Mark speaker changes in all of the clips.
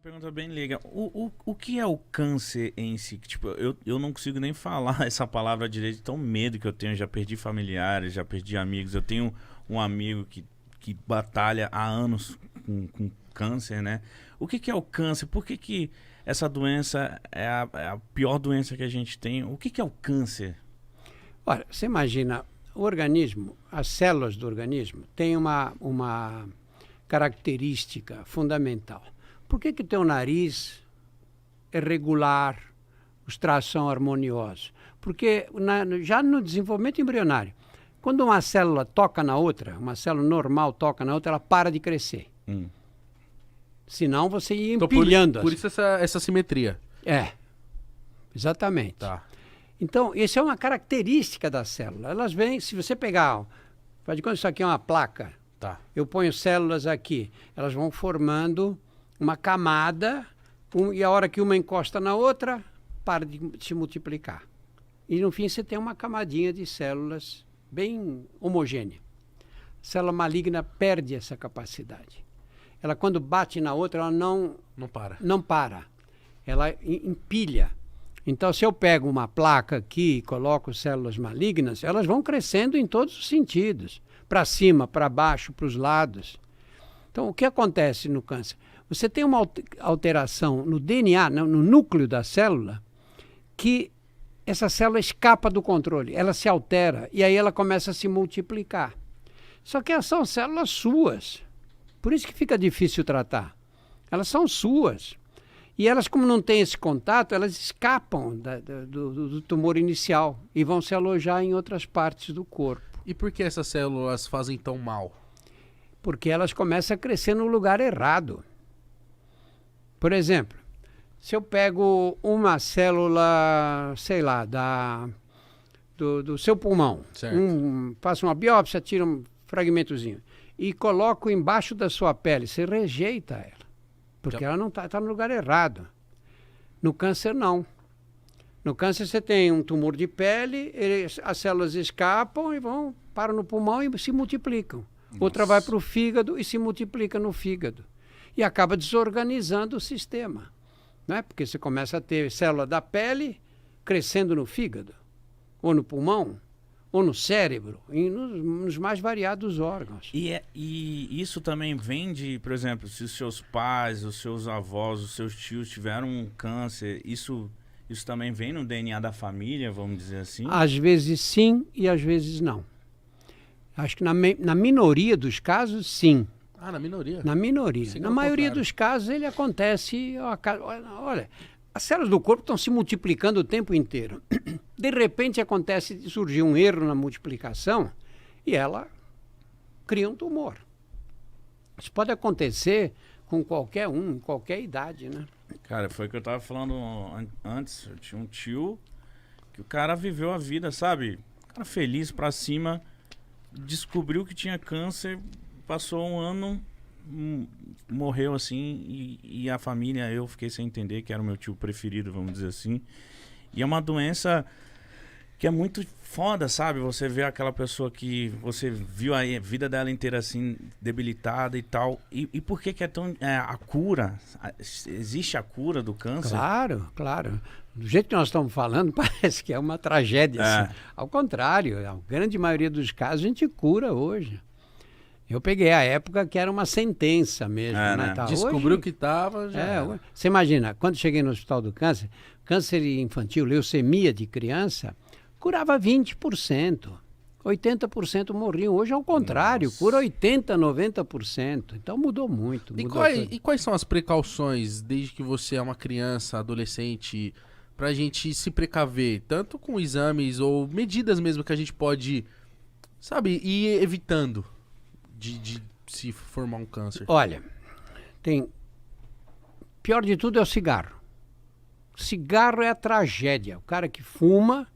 Speaker 1: pergunta bem legal. O que é o câncer em si? Tipo, eu não consigo nem falar essa palavra direito, tão medo que eu tenho. Já perdi familiares, já perdi amigos. Eu tenho um amigo que batalha há anos com câncer, né? O que é o câncer? Por que essa doença é a pior doença que a gente tem? O que é o câncer?
Speaker 2: Olha, você imagina, o organismo, as células do organismo, têm uma característica fundamental. Por que o teu nariz é regular, os traços são harmoniosos? Porque já no desenvolvimento embrionário, quando uma célula toca na outra, uma célula normal toca na outra, ela para de crescer. Senão você ia empilhando.
Speaker 3: Por isso essa simetria.
Speaker 2: Exatamente.
Speaker 3: Tá.
Speaker 2: Então, isso é uma característica da célula. Elas vêm, se você pegar, faz de conta que isso aqui é uma placa,
Speaker 3: Tá.
Speaker 2: eu ponho células aqui, elas vão formando uma camada, e a hora que uma encosta na outra, para de se multiplicar. E no fim você tem uma camadinha de células bem homogênea. A célula maligna perde essa capacidade. Ela, quando bate na outra, ela não para. Ela empilha. Então, se eu pego uma placa aqui e coloco células malignas, elas vão crescendo em todos os sentidos. Para cima, para baixo, para os lados. Então, o que acontece no câncer? Você tem uma alteração no DNA, no núcleo da célula, que essa célula escapa do controle, ela se altera e aí ela começa a se multiplicar. Só que elas são células suas, por isso que fica difícil tratar. Elas são suas. E elas, como não têm esse contato, elas escapam do tumor inicial e vão se alojar em outras partes do corpo.
Speaker 3: E por que essas células fazem tão mal?
Speaker 2: Porque elas começam a crescer no lugar errado. Por exemplo, se eu pego uma célula, sei lá, do seu pulmão, faço uma biópsia, tiro um fragmentozinho e coloco embaixo da sua pele, você rejeita ela, porque ela não está no lugar errado. No câncer, não. No câncer você tem um tumor de pele, as células escapam e param no pulmão e se multiplicam. Nossa. Outra vai para o fígado e se multiplica no fígado. E acaba desorganizando o sistema. Né? Porque você começa a ter célula da pele crescendo no fígado, ou no pulmão, ou no cérebro, e nos mais variados órgãos.
Speaker 1: E isso também vem de, por exemplo, se os seus pais, os seus avós, os seus tios tiveram um câncer, isso também vem no DNA da família, vamos dizer assim?
Speaker 2: Às vezes sim e às vezes não. Acho que na minoria dos casos, sim.
Speaker 3: Ah, na minoria?
Speaker 2: Na minoria. Na maioria dos casos, ele acontece... Olha, as células do corpo estão se multiplicando o tempo inteiro. De repente, surgiu um erro na multiplicação e ela cria um tumor. Isso pode acontecer com qualquer um, em qualquer idade, né?
Speaker 1: Cara, foi o que eu tava falando antes. Eu tinha um tio que o cara viveu a vida, sabe? O cara feliz pra cima, descobriu que tinha câncer, passou um ano, morreu assim, e a família, eu fiquei sem entender, que era o meu tio preferido, vamos dizer assim. E é uma doença que é muito foda, sabe? Você vê aquela pessoa que você viu a vida dela inteira assim, debilitada e tal. E por que é tão... a cura? Existe a cura do câncer?
Speaker 2: Claro, claro. Do jeito que nós estamos falando, parece que é uma tragédia. Assim. Ao contrário, a grande maioria dos casos a gente cura hoje. Eu peguei a época que era uma sentença mesmo. Né? Tá,
Speaker 3: descobriu que estava...
Speaker 2: Você imagina, quando cheguei no Hospital do Câncer, câncer infantil, leucemia de criança, curava 20%. 80% morriam. Hoje, ao contrário, cura 80%, 90%. Então mudou muito.
Speaker 3: E quais são as precauções, desde que você é uma criança, adolescente, para a gente se precaver, tanto com exames ou medidas mesmo que a gente pode, sabe, ir evitando de se formar um câncer?
Speaker 2: Olha, pior de tudo é o cigarro. Cigarro é a tragédia. O cara que fuma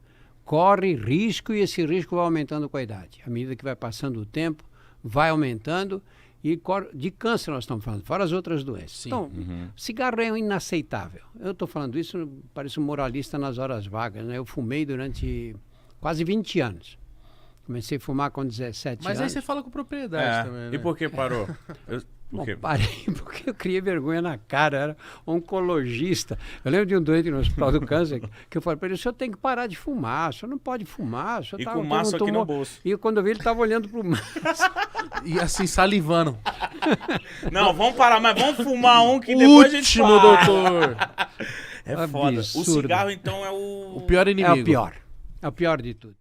Speaker 2: corre risco e esse risco vai aumentando com a idade. À medida que vai passando o tempo, vai aumentando e de câncer nós estamos falando, fora as outras doenças.
Speaker 3: Sim.
Speaker 2: Então, cigarro é inaceitável. Eu estou falando isso, pareço um moralista nas horas vagas, né? Eu fumei durante quase 20 anos. Comecei a fumar com 17 anos.
Speaker 3: Mas aí você fala com propriedade também, né?
Speaker 1: E por que parou?
Speaker 2: Bom,
Speaker 1: Porque...
Speaker 2: parei porque eu criei vergonha na cara, era oncologista. Eu lembro de um doente no Hospital do Câncer que eu falei para ele, o senhor tem que parar de fumar, o senhor não pode fumar. O senhor
Speaker 1: E
Speaker 2: tá,
Speaker 1: com
Speaker 2: tem
Speaker 1: maço
Speaker 2: um
Speaker 1: aqui no
Speaker 2: tumor."
Speaker 1: bolso.
Speaker 2: E quando eu vi, ele estava olhando para o maço.
Speaker 3: E assim, salivando.
Speaker 1: Não, vamos parar, mas vamos fumar um que depois a gente
Speaker 3: Último,
Speaker 1: para.
Speaker 3: doutor.
Speaker 1: É foda. O
Speaker 2: Absurdo.
Speaker 1: cigarro, então, é o...
Speaker 3: O pior
Speaker 2: É
Speaker 3: inimigo.
Speaker 2: o pior. É o pior de tudo.